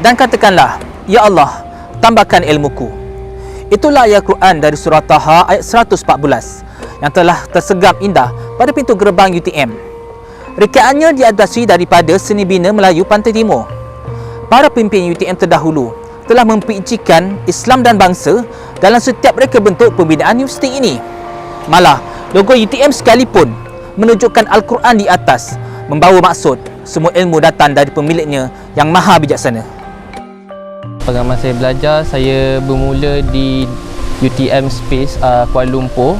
Dan katakanlah, Ya Allah, tambahkan ilmuku. Itulah ayat Quran dari surah Taha ayat 114 yang telah tersegam indah pada pintu gerbang UTM. Rekaannya diadasi daripada seni bina Melayu Pantai Timur. Para pemimpin UTM terdahulu telah mempicikan Islam dan bangsa dalam setiap reka bentuk pembinaan universiti ini. Malah, logo UTM sekalipun menunjukkan Al-Quran di atas, membawa maksud semua ilmu datang dari pemiliknya yang maha bijaksana. Pengalaman saya belajar, saya bermula di UTM Space Kuala Lumpur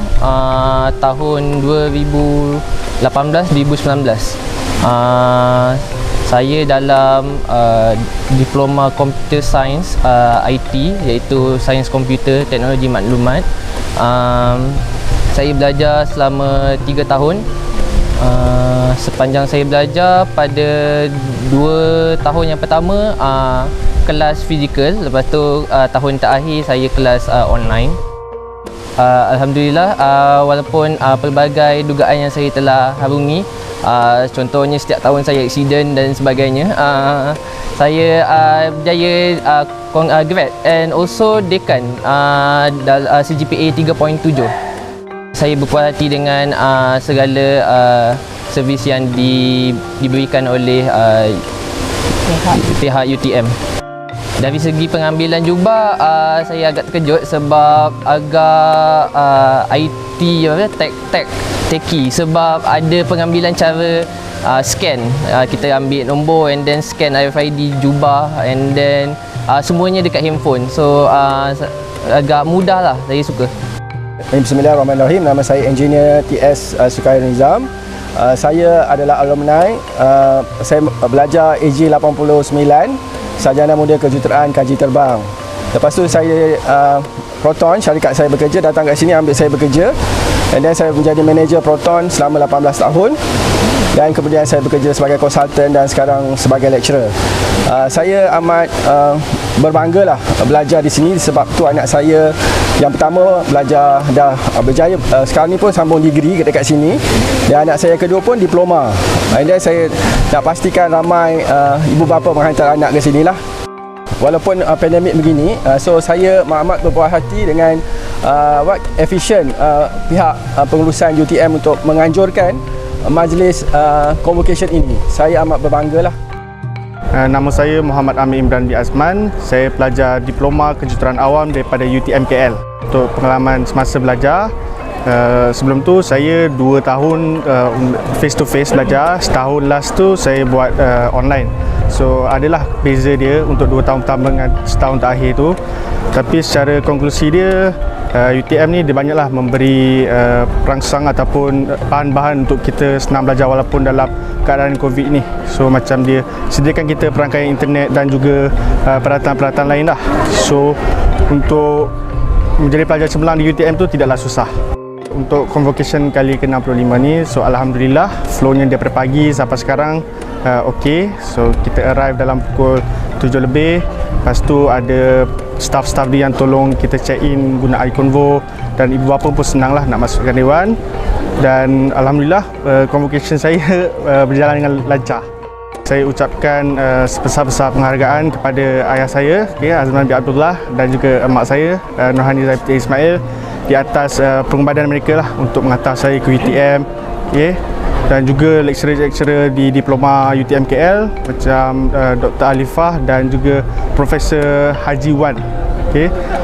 tahun 2018-2019. Saya dalam Diploma Computer Science IT, iaitu Sains Komputer Teknologi Maklumat. Saya belajar selama 3 tahun. Sepanjang saya belajar, pada 2 tahun yang pertama kelas fizikal, lepas tu tahun terakhir saya kelas online. Alhamdulillah, walaupun pelbagai dugaan yang saya telah harungi, contohnya setiap tahun saya aksiden dan sebagainya, saya berjaya grad and also dekan CGPA 3.7. Saya berpuas hati dengan segala servis yang diberikan oleh pihak UTM. Dari segi pengambilan juga, saya agak terkejut sebab agak IT techy, sebab ada pengambilan cara scan, kita ambil nombor and then scan RFID jubah and then semuanya dekat handphone, so agak mudah lah, saya suka. Bismillahirrahmanirrahim. Nama saya Engineer TS Sukairul Nizam. Saya adalah alumni. Saya belajar AJ89, Sarjana Muda Kejuruteraan Kaji Terbang. Lepas tu saya Proton, syarikat saya bekerja, datang kat sini ambil saya bekerja. And then saya menjadi manager Proton selama 18 tahun. Dan kemudian saya bekerja sebagai konsultan dan sekarang sebagai lecturer. Saya amat berbanggalah belajar di sini sebab tu anak saya yang pertama belajar dah berjaya, sekarang ni pun sambung degree dekat sini, dan anak saya kedua pun diploma. Dan saya nak pastikan ramai ibu bapa menghantar anak ke sini lah. Walaupun pandemik begini, so saya amat berpuas hati dengan efisien pihak pengurusan UTM untuk menganjurkan majlis convocation ini. Saya amat berbangga lah. Nama saya Muhammad Amir Imran bin Azman. Saya pelajar Diploma Kejuruteraan Awam daripada UTM KL. Untuk pengalaman semasa belajar, sebelum tu saya 2 tahun face to face belajar. Setahun last tu saya buat online. So adalah beza dia untuk 2 tahun pertama dengan setahun terakhir tu. Tapi secara konklusi dia, UTM ni dia banyaklah memberi perangsang ataupun bahan-bahan untuk kita senang belajar walaupun dalam keadaan COVID ni. So macam dia sediakan kita perangkaian internet dan juga peralatan-peralatan lain lah. So untuk menjadi pelajar cemerlang di UTM tu tidaklah susah. Untuk convocation kali ke-65 ni, so alhamdulillah flow-nya daripada pagi sampai sekarang okey. So kita arrive dalam pukul 7 lebih. Lepas tu ada staff-staff dia yang tolong kita check in guna iConvo, dan ibu bapa pun senanglah nak masukkan dewan. Dan alhamdulillah convocation saya berjalan dengan lancar. Saya ucapkan sebesar-besar penghargaan kepada ayah saya, Azman bin Abdullah, dan juga emak saya, Nurhani Zaifti Ismail, di atas pengubadan mereka lah untuk menghantar saya ke UTM, dan juga lecturer-lecturer di Diploma UTM KL macam Dr. Alifah dan juga Profesor Haji Wan.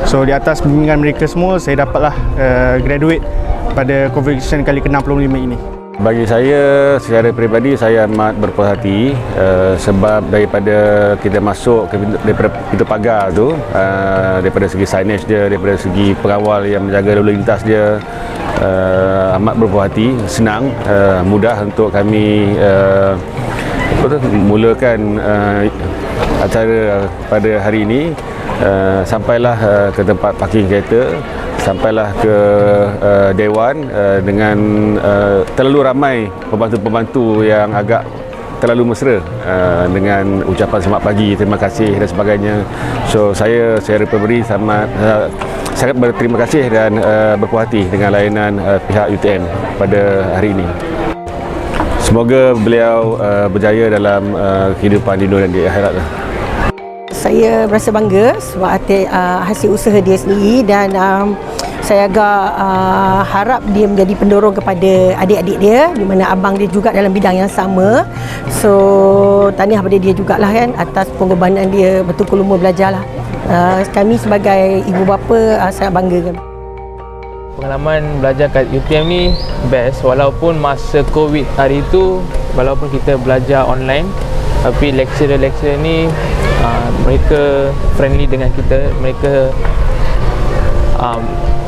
So di atas bimbingan mereka semua, saya dapatlah graduate pada convocation kali ke-65 ini. Bagi saya secara peribadi, saya amat berpuas hati sebab daripada kita masuk ke pintu pagar tu, daripada segi signage dia, daripada segi pengawal yang menjaga lalu lintas dia, amat berpuas hati, senang, mudah untuk kami mulakan acara pada hari ini. Sampailah ke tempat parking kereta, sampailah ke Dewan dengan terlalu ramai pembantu-pembantu yang agak terlalu mesra dengan ucapan selamat pagi, terima kasih dan sebagainya. So saya secara pribadi sangat berterima kasih dan berpuas hati dengan layanan pihak UTM pada hari ini. Semoga beliau berjaya dalam kehidupan di dunia dan di akhirat. Saya berasa bangga sebab hasil usaha dia sendiri dan saya agak harap dia menjadi pendorong kepada adik-adik dia di mana abang dia juga dalam bidang yang sama. So tahniah pada dia jugalah kan atas pengorbanan dia bertukar lumur belajarlah. Kami sebagai ibu bapa sangat bangga kan. Pengalaman belajar kat UTM ni best walaupun masa COVID hari tu, walaupun kita belajar online, tapi lecturer-lecturer ni mereka friendly dengan kita, mereka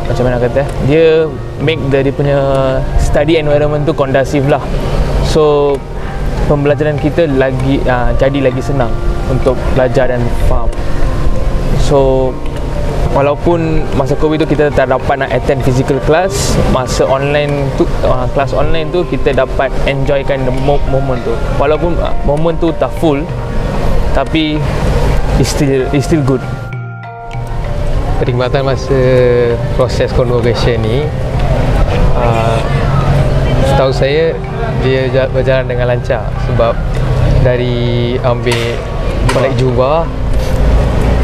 macam mana kata, dia make dia punya study environment tu kondusif lah. So pembelajaran kita jadi lagi senang untuk belajar dan faham. So walaupun masa COVID tu kita tak dapat nak attend physical class, masa online tu kelas online tu kita dapat enjoykan the moment tu. Walaupun moment tu tak full, tapi it's still good. Perkhidmatan masa proses convocation ni, setahu saya dia berjalan dengan lancar sebab dari ambil balik jubah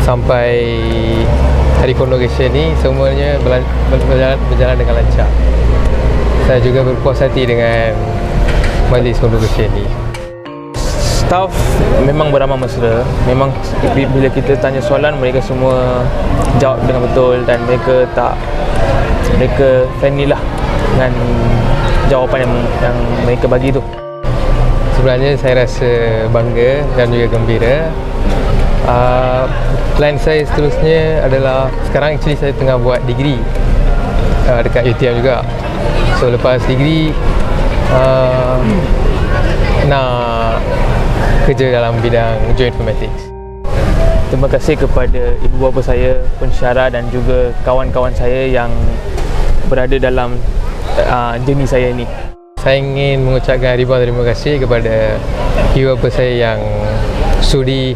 sampai hari convocation ni semuanya berjalan dengan lancar. Saya juga berpuas hati dengan majlis convocation ni. Staff memang beramah mesra. Memang bila kita tanya soalan, mereka semua jawab dengan betul dan mereka friendly lah dengan jawapan yang mereka bagi tu. Sebenarnya saya rasa bangga dan juga gembira. Plan saya seterusnya adalah, sekarang actually saya tengah buat degree dekat UTM juga. So lepas degree nak kerja dalam bidang geoinformatics. Terima kasih kepada ibu bapa saya, pensyarah dan juga kawan-kawan saya yang berada dalam journey saya ni. Saya ingin mengucapkan ribuan terima kasih kepada ibu bapa saya yang sudi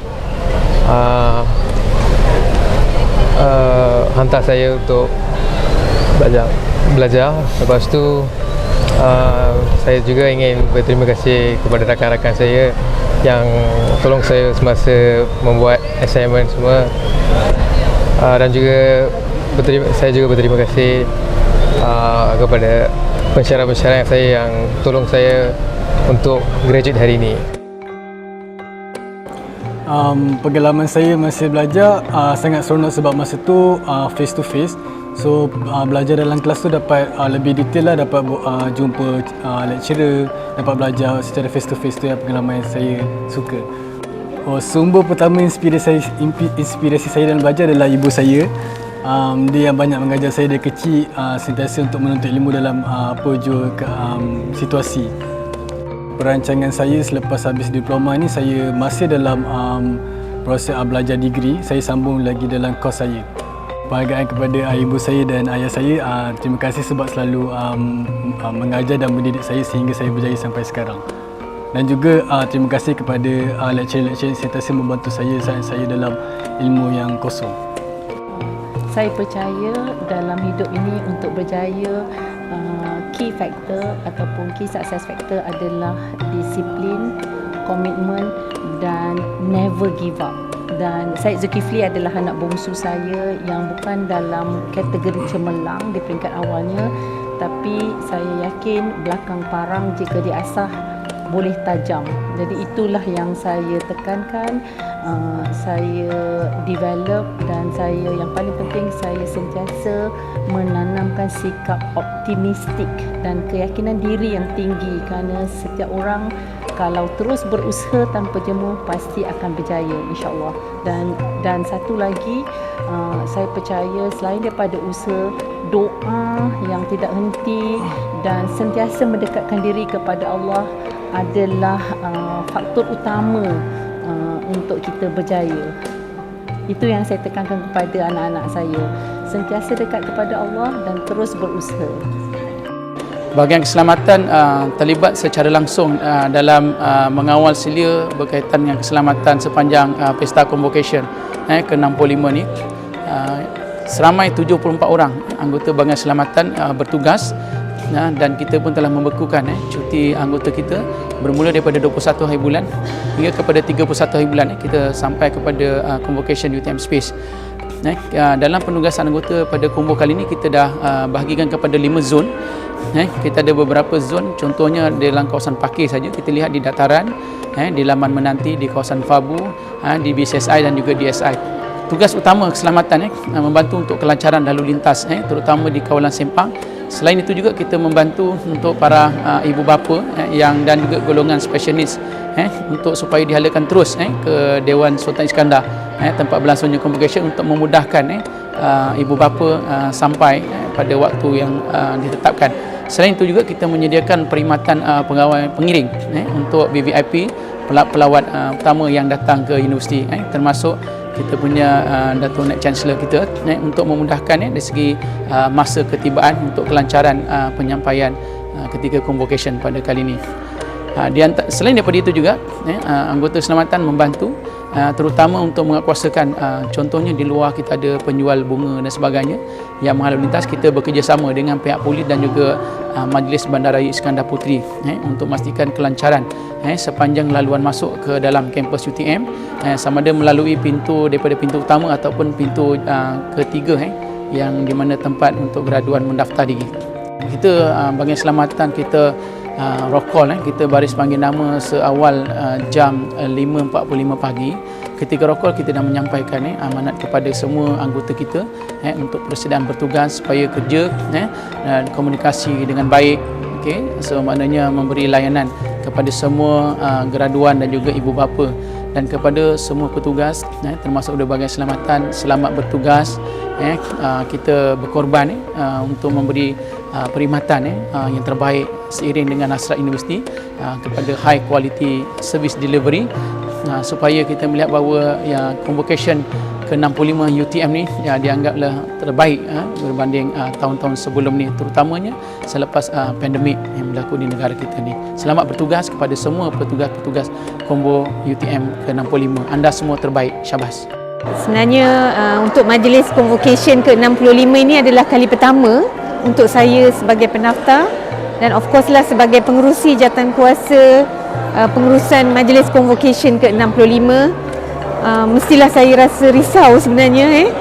hantar saya untuk belajar. Lepas tu saya juga ingin berterima kasih kepada rakan-rakan saya yang tolong saya semasa membuat assignment semua, dan juga saya juga berterima kasih kepada pensyarah-pensyarah saya yang tolong saya untuk graduate hari ini. Pengalaman saya masa belajar sangat seronok sebab masa tu face to face. So belajar dalam kelas tu dapat lebih detail lah, dapat jumpa lecturer, dapat belajar secara face to face. Tu yang pengalaman yang saya suka. Sumber pertama inspirasi saya dalam belajar adalah ibu saya. Dia yang banyak mengajar saya dari kecil, sentiasa untuk menuntut ilmu dalam apa jua situasi. Perancangan saya selepas habis diploma ni, saya masih dalam proses belajar degree. Saya sambung lagi dalam kos saya. Penghargaan kepada ibu saya dan ayah saya, terima kasih sebab selalu mengajar dan mendidik saya sehingga saya berjaya sampai sekarang. Dan juga terima kasih kepada lecturer-lecturer yang sentiasa membantu saya saat saya dalam ilmu yang kosong. Saya percaya dalam hidup ini untuk berjaya, key factor ataupun key success factor adalah disiplin, komitmen dan never give up. Dan Syed Zulkifli adalah anak bongsu saya yang bukan dalam kategori cemerlang di peringkat awalnya, tapi saya yakin belakang parang jika diasah boleh tajam. Jadi itulah yang saya tekankan, saya develop, dan yang paling penting saya sentiasa menanamkan sikap optimistik dan keyakinan diri yang tinggi, kerana setiap orang kalau terus berusaha tanpa jemu pasti akan berjaya, insya-Allah. Dan satu lagi, saya percaya selain daripada usaha, doa yang tidak henti dan sentiasa mendekatkan diri kepada Allah adalah faktor utama untuk kita berjaya. Itu yang saya tekankan kepada anak-anak saya, sentiasa dekat kepada Allah dan terus berusaha. Bahagian keselamatan terlibat secara langsung dalam mengawal selia berkaitan dengan keselamatan sepanjang pesta convocation ke-65 ni. Seramai 74 orang anggota bahagian keselamatan bertugas dan kita pun telah membekukan cuti anggota kita bermula daripada 21 hari bulan hingga kepada 31 hari bulan kita sampai kepada convocation UTM Space. Dalam penugasan anggota pada combo kali ini kita dah bahagikan kepada 5 zon. Kita ada beberapa zon, contohnya dalam kawasan Pakir saja kita lihat di dataran, di Laman Menanti, di kawasan Fabu, di BCSI dan juga DSI. Tugas utama keselamatan membantu untuk kelancaran lalu lintas terutama di kawalan Sempang. Selain itu juga kita membantu untuk para ibu bapa yang dan juga golongan special needs untuk supaya dihalakan terus ke Dewan Sultan Iskandar tempat berlangsungnya convocation untuk memudahkan ibu bapa sampai pada waktu yang ditetapkan. Selain itu juga kita menyediakan perkhidmatan pengawal pengiring untuk VVIP pelawat utama yang datang ke universiti, termasuk kita punya Dato' Naib Chancellor kita untuk memudahkan dari segi masa ketibaan untuk kelancaran penyampaian ketika convocation pada kali ini. Selain daripada itu juga anggota keselamatan membantu terutama untuk menguatkuasakan contohnya di luar kita ada penjual bunga dan sebagainya yang menghalau lintas. Kita bekerjasama dengan pihak polis dan juga Majlis Bandaraya Iskandar Puteri untuk memastikan kelancaran sepanjang laluan masuk ke dalam kampus UTM, sama ada melalui pintu daripada pintu utama ataupun pintu ketiga yang di mana tempat untuk graduan mendaftar diri. Kita bahagian keselamatan kita roll call, kita baris panggil nama seawal jam 5.45 pagi. Ketika roll call kita dah menyampaikan amanat kepada semua anggota kita untuk persediaan bertugas supaya kerja dan komunikasi dengan baik. So maknanya memberi layanan kepada semua graduan dan juga ibu bapa dan kepada semua petugas termasuk dari bahagian keselamatan, selamat bertugas. Kita berkorban untuk memberi perkhidmatan yang terbaik seiring dengan hasrat universiti kepada high quality service delivery supaya kita melihat bahawa convocation ke-65 UTM ni dianggaplah terbaik berbanding tahun-tahun sebelum ni, terutamanya selepas pandemik yang berlaku di negara kita ni. Selamat bertugas kepada semua petugas-petugas combo UTM ke-65. Anda semua terbaik. Syabas. Sebenarnya untuk majlis convocation ke-65 ini adalah kali pertama untuk saya sebagai pendaftar dan of course lah sebagai pengerusi jawatankuasa pengurusan majlis convocation ke-65. Mestilah saya rasa risau sebenarnya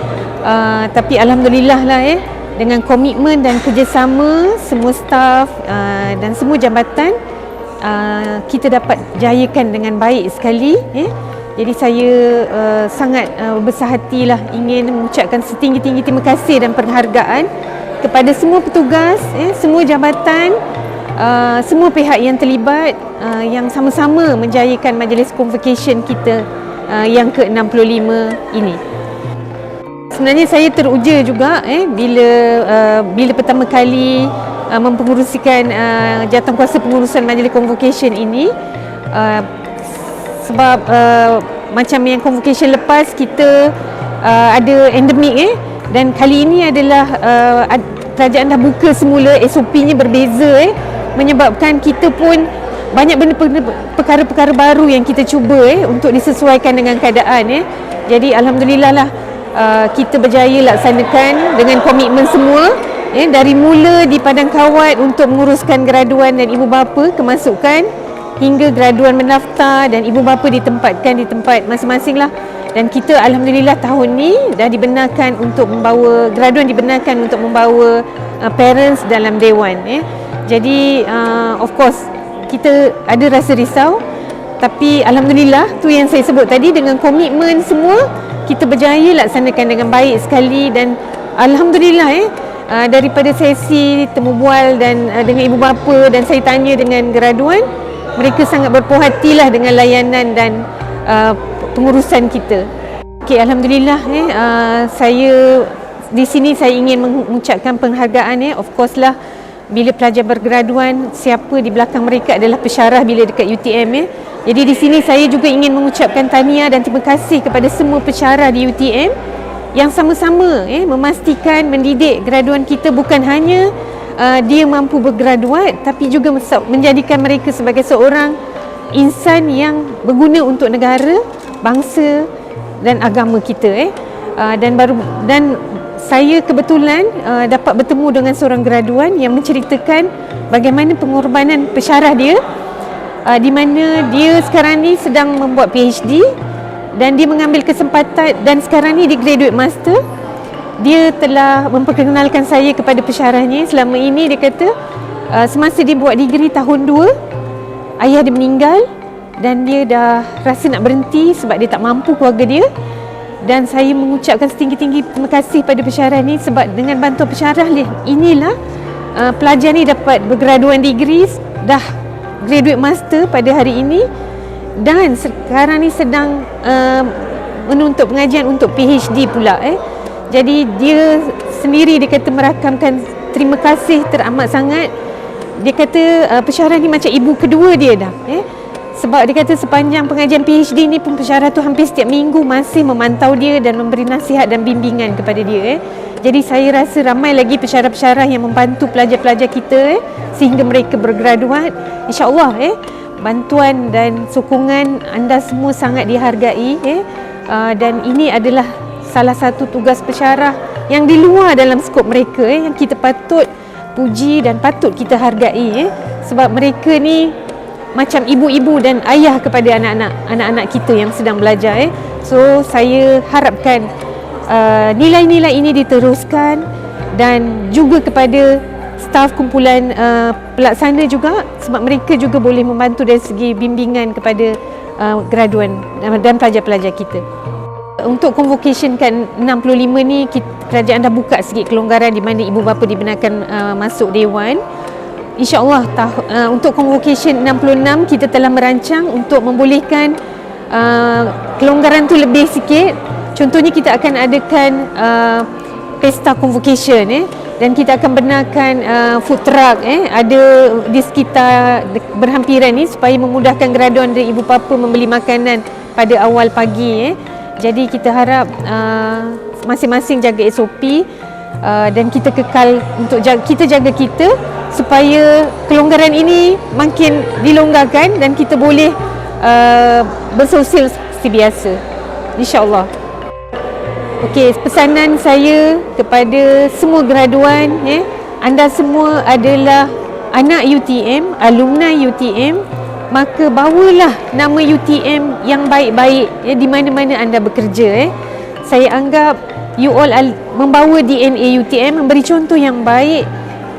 tapi alhamdulillah lah dengan komitmen dan kerjasama semua staf dan semua jabatan kita dapat jayakan dengan baik sekali. Jadi saya sangat berbesar hatilah ingin mengucapkan setinggi-tinggi terima kasih dan penghargaan kepada semua petugas, semua jabatan, semua pihak yang terlibat yang sama-sama menjayakan majlis convocation kita yang ke-65 ini. Sebenarnya saya teruja juga bila pertama kali mempengurusikan jawatankuasa pengurusan majlis convocation ini sebab macam yang convocation lepas kita ada endemik dan kali ini adalah kerajaan dah buka semula, SOP-nya berbeza menyebabkan kita pun banyak benda perkara-perkara baru yang kita cuba untuk disesuaikan dengan keadaan. Jadi alhamdulillah lah kita berjaya laksanakan dengan komitmen semua dari mula di Padang Kawat untuk menguruskan graduan dan ibu bapa kemasukan hingga graduan mendaftar dan ibu bapa ditempatkan di tempat masing-masing lah. Dan kita alhamdulillah tahun ni dah dibenarkan untuk membawa graduan, dibenarkan untuk membawa parents dalam dewan. Jadi of course kita ada rasa risau tapi alhamdulillah tu yang saya sebut tadi, dengan komitmen semua kita berjaya laksanakan dengan baik sekali. Dan alhamdulillah daripada sesi temu bual dan dengan ibu bapa dan saya tanya dengan graduan, mereka sangat berpuas hatilah dengan layanan dan pengurusan kita. Okey, alhamdulillah saya di sini saya ingin mengucapkan penghargaan of course lah bila pelajar bergraduan, siapa di belakang mereka adalah pesyarah bila dekat UTM. Jadi di sini saya juga ingin mengucapkan tahniah dan terima kasih kepada semua pesyarah di UTM yang sama-sama memastikan mendidik graduan kita bukan hanya dia mampu bergraduat tapi juga menjadikan mereka sebagai seorang insan yang berguna untuk negara, bangsa dan agama kita. Dan saya kebetulan dapat bertemu dengan seorang graduan yang menceritakan bagaimana pengorbanan pesyarah dia, di mana dia sekarang ni sedang membuat PhD dan dia mengambil kesempatan, dan sekarang ni dia graduate master. Dia telah memperkenalkan saya kepada pesyarahnya. Selama ini dia kata semasa dia buat degree tahun 2, ayah dia meninggal dan dia dah rasa nak berhenti sebab dia tak mampu keluarga dia. Dan saya mengucapkan setinggi-tinggi terima kasih pada pesyarah ni, sebab dengan bantuan pesyarah inilah pelajar ni dapat bergraduan degree, dah graduate master pada hari ini, dan sekarang ni sedang menuntut pengajian untuk PhD pula. Jadi dia sendiri dia kata merakamkan terima kasih teramat sangat. Dia kata pesyarah ni macam ibu kedua dia dah. Sebab dia kata sepanjang pengajian PhD ni pun pesyarah tu hampir setiap minggu masih memantau dia dan memberi nasihat dan bimbingan kepada dia. Jadi saya rasa ramai lagi pesyarah-pesyarah yang membantu pelajar-pelajar kita sehingga mereka bergraduat. InsyaAllah bantuan dan sokongan anda semua sangat dihargai. Dan ini adalah salah satu tugas pesyarah yang di luar dalam skop mereka, yang kita patut puji dan patut kita hargai, sebab mereka ni macam ibu-ibu dan ayah kepada anak-anak kita yang sedang belajar. So saya harapkan nilai-nilai ini diteruskan, dan juga kepada staf kumpulan pelaksana juga, sebab mereka juga boleh membantu dari segi bimbingan kepada graduan dan pelajar-pelajar kita. Untuk convocation kan 65 ni, kerajaan dah buka sikit kelonggaran di mana ibu bapa dibenarkan masuk dewan. InsyaAllah untuk convocation 66 kita telah merancang untuk membolehkan kelonggaran tu lebih sikit. Contohnya kita akan adakan pesta convocation dan kita akan benarkan food truck ada di sekitar berhampiran ni supaya memudahkan graduan dan ibu bapa membeli makanan pada awal pagi. Jadi kita harap masing-masing jaga SOP dan kita kekal untuk kita jaga kita supaya kelonggaran ini makin dilonggarkan dan kita boleh bersosial seperti biasa, insya-Allah. Okey, pesanan saya kepada semua graduan, anda semua adalah anak UTM, alumni UTM, maka bawalah nama UTM yang baik-baik di mana-mana anda bekerja. Saya anggap you all membawa DNA UTM, memberi contoh yang baik,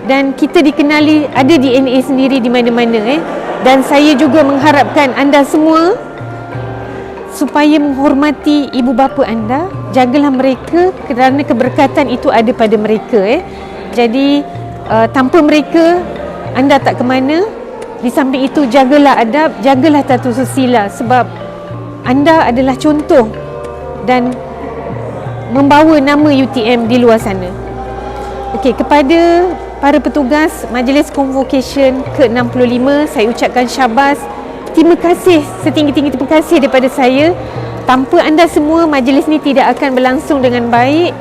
dan kita dikenali ada DNA sendiri di mana-mana. Dan saya juga mengharapkan anda semua supaya menghormati ibu bapa anda, jagalah mereka kerana keberkatan itu ada pada mereka. Jadi tanpa mereka anda tak ke mana. Di samping itu jagalah adab, jagalah tata susila, sebab anda adalah contoh dan membawa nama UTM di luar sana. Okey, kepada para petugas Majlis Convocation ke-65, saya ucapkan syabas. Terima kasih, setinggi-tinggi terima kasih daripada saya. Tanpa anda semua, majlis ni tidak akan berlangsung dengan baik.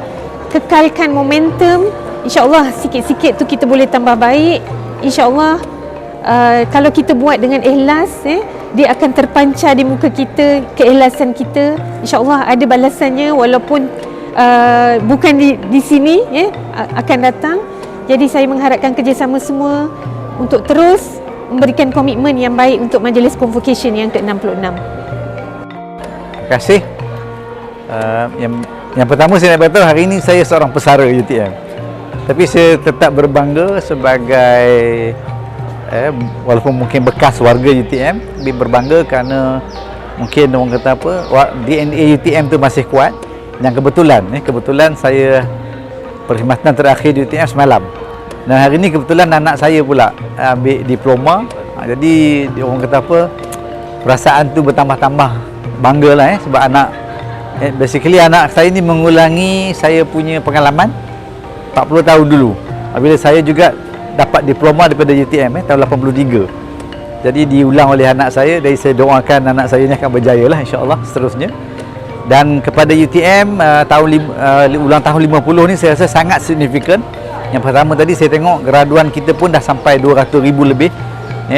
Kekalkan momentum. InsyaAllah sikit-sikit tu kita boleh tambah baik. InsyaAllah kalau kita buat dengan ikhlas, dia akan terpancar di muka kita, keikhlasan kita. InsyaAllah ada balasannya, walaupun bukan di sini, akan datang. Jadi saya mengharapkan kerjasama semua untuk terus memberikan komitmen yang baik untuk Majlis Convocation yang ke-66. Terima kasih. Yang pertama saya nak beritahu, hari ini saya seorang pesara UTM. Tapi saya tetap berbangga sebagai walaupun mungkin bekas warga UTM, tapi berbangga kerana mungkin orang kata apa, DNA UTM tu masih kuat. Yang kebetulan saya perkhidmatan terakhir di UTM semalam, dan hari ni kebetulan anak saya pula ambil diploma. Jadi orang kata apa, perasaan tu bertambah-tambah banggalah sebab anak basically anak saya ni mengulangi saya punya pengalaman 40 tahun dulu apabila saya juga dapat diploma daripada UTM tahun 83. Jadi diulang oleh anak saya, dan saya doakan anak saya ni akan berjaya lah insya-Allah seterusnya. Dan kepada UTM ulang tahun 50 ni saya rasa sangat signifikan. Yang pertama tadi saya tengok graduan kita pun dah sampai 200,000 lebih,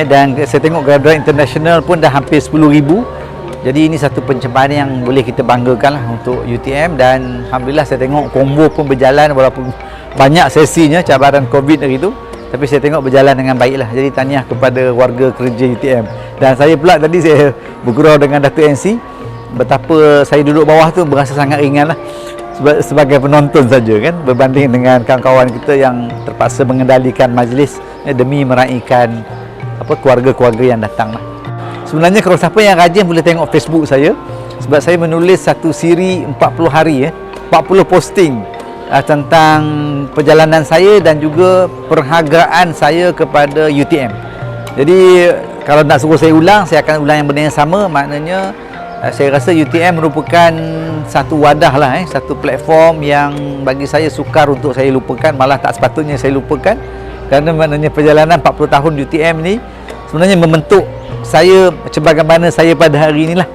dan saya tengok graduan international pun dah hampir 10,000. Jadi ini satu pencapaian yang boleh kita banggakan lah untuk UTM, dan alhamdulillah saya tengok combo pun berjalan walaupun banyak sesinya cabaran COVID hari itu, tapi saya tengok berjalan dengan baiklah. Jadi tahniah kepada warga kerja UTM. Dan saya pula tadi saya bergurau dengan Datuk NC, betapa saya duduk bawah tu berasa sangat ringan lah sebagai penonton saja kan, berbanding dengan kawan-kawan kita yang terpaksa mengendalikan majlis demi meraihkan keluarga-keluarga yang datang lah. Sebenarnya kalau siapa yang rajin boleh tengok Facebook saya, sebab saya menulis satu siri 40 hari 40 posting tentang perjalanan saya dan juga perhargaan saya kepada UTM. Jadi kalau nak suruh saya ulang, saya akan ulang yang benda yang sama. Maknanya saya rasa UTM merupakan satu wadah lah, satu platform yang bagi saya sukar untuk saya lupakan, malah tak sepatutnya saya lupakan, kerana maknanya perjalanan 40 tahun UTM ni sebenarnya membentuk saya sebagaimana saya pada hari inilah.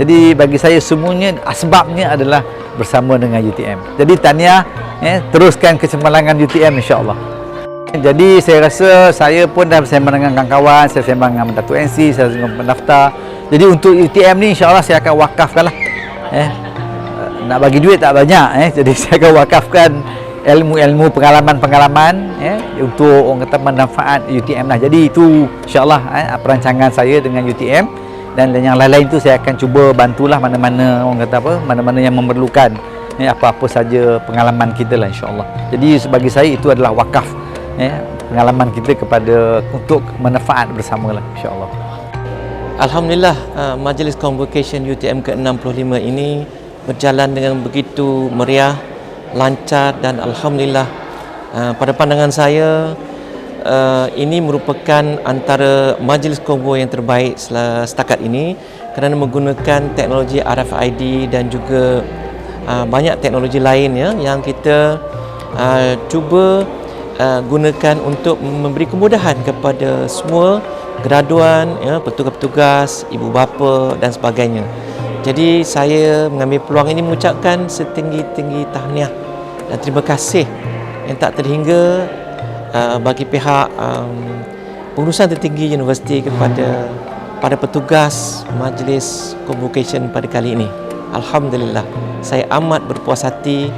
Jadi bagi saya semuanya asbabnya adalah bersama dengan UTM. Jadi tahniah, teruskan kecemerlangan UTM insya-Allah. Jadi saya rasa saya pun dah bersama dengan kawan-kawan, saya bersama dengan Datuk NC, saya dengan pendaftar. Jadi untuk UTM ni insya-Allah saya akan wakafkan lah. Nak bagi duit tak banyak, jadi saya akan wakafkan ilmu-ilmu, pengalaman-pengalaman untuk orang kata manfaat UTM lah. Jadi itu insya-Allah perancangan saya dengan UTM, dan yang lain-lain tu saya akan cuba bantulah mana-mana orang kata mana-mana yang memerlukan apa-apa saja pengalaman kita lah insya-Allah. Jadi bagi saya itu adalah wakaf pengalaman kita kepada untuk manfaat bersama lah insya-Allah. Alhamdulillah, Majlis Convocation UTM ke-65 ini berjalan dengan begitu meriah, lancar, dan alhamdulillah pada pandangan saya ini merupakan antara majlis konvo yang terbaik setakat ini, kerana menggunakan teknologi RFID dan juga banyak teknologi lain yang kita cuba gunakan untuk memberi kemudahan kepada semua graduan, petugas-petugas, ibu bapa dan sebagainya. Jadi saya mengambil peluang ini mengucapkan setinggi-tinggi tahniah dan terima kasih yang tak terhingga bagi pihak pengurusan tertinggi universiti kepada petugas majlis convocation pada kali ini. Alhamdulillah, saya amat berpuas hati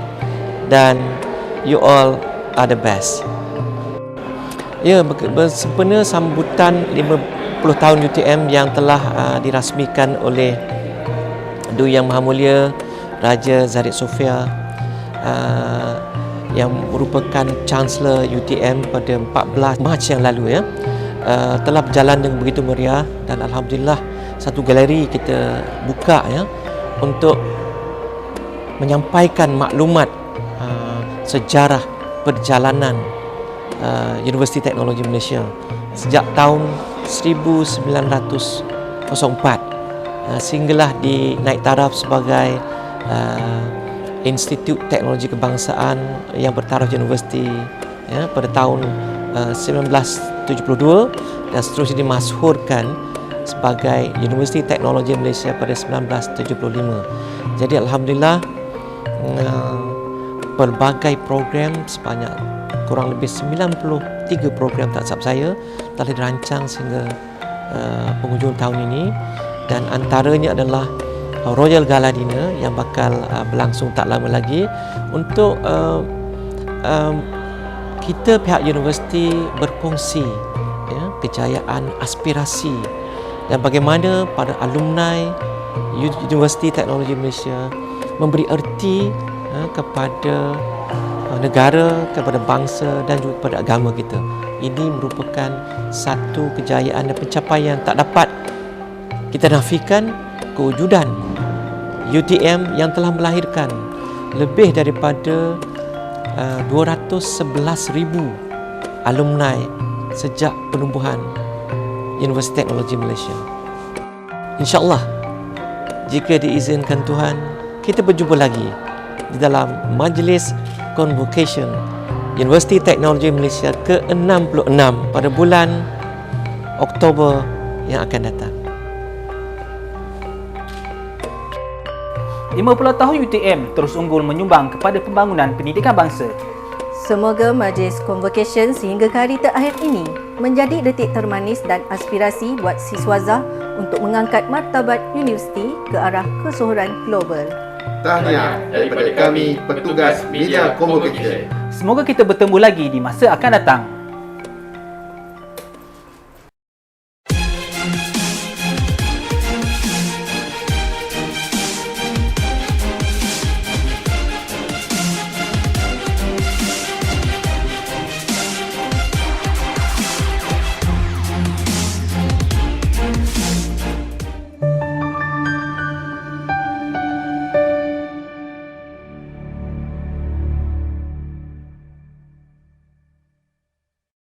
dan you all are the best. Ya, bersempena sambutan 50 tahun UTM yang telah dirasmikan oleh Duli Yang Maha Mulia Raja Zahid Sofia yang merupakan Chancellor UTM pada 14 Mac yang lalu telah berjalan dengan begitu meriah, dan alhamdulillah satu galeri kita buka untuk menyampaikan maklumat sejarah perjalanan Universiti Teknologi Malaysia sejak tahun 1904 sehinggalah dinaik taraf sebagai Institut Teknologi Kebangsaan yang bertaraf universiti pada tahun 1972 dan seterusnya dimasyhurkan sebagai Universiti Teknologi Malaysia pada 1975. Jadi alhamdulillah pelbagai program sebanyak kurang lebih 93 program tak silap saya telah dirancang sehingga penghujung tahun ini, dan antaranya adalah Royal Gala Dinner yang bakal berlangsung tak lama lagi untuk kita pihak universiti berkongsi kejayaan, aspirasi dan bagaimana para alumni Universiti Teknologi Malaysia memberi erti kepada negara, kepada bangsa dan juga kepada agama kita. Ini merupakan satu kejayaan dan pencapaian tak dapat kita nafikan kewujudan UTM yang telah melahirkan lebih daripada 211,000 alumni sejak penubuhan Universiti Teknologi Malaysia. InsyaAllah, jika diizinkan Tuhan, kita berjumpa lagi di dalam Majlis Convocation Universiti Teknologi Malaysia ke-66 pada bulan Oktober yang akan datang. 50 tahun UTM terus unggul menyumbang kepada pembangunan pendidikan bangsa. Semoga Majlis Convocation sehingga ke hari terakhir ini menjadi detik termanis dan aspirasi buat siswaza untuk mengangkat martabat universiti ke arah kesuhuran global. Tahniah daripada kami, petugas Media Convocation. Semoga kita bertemu lagi di masa akan datang.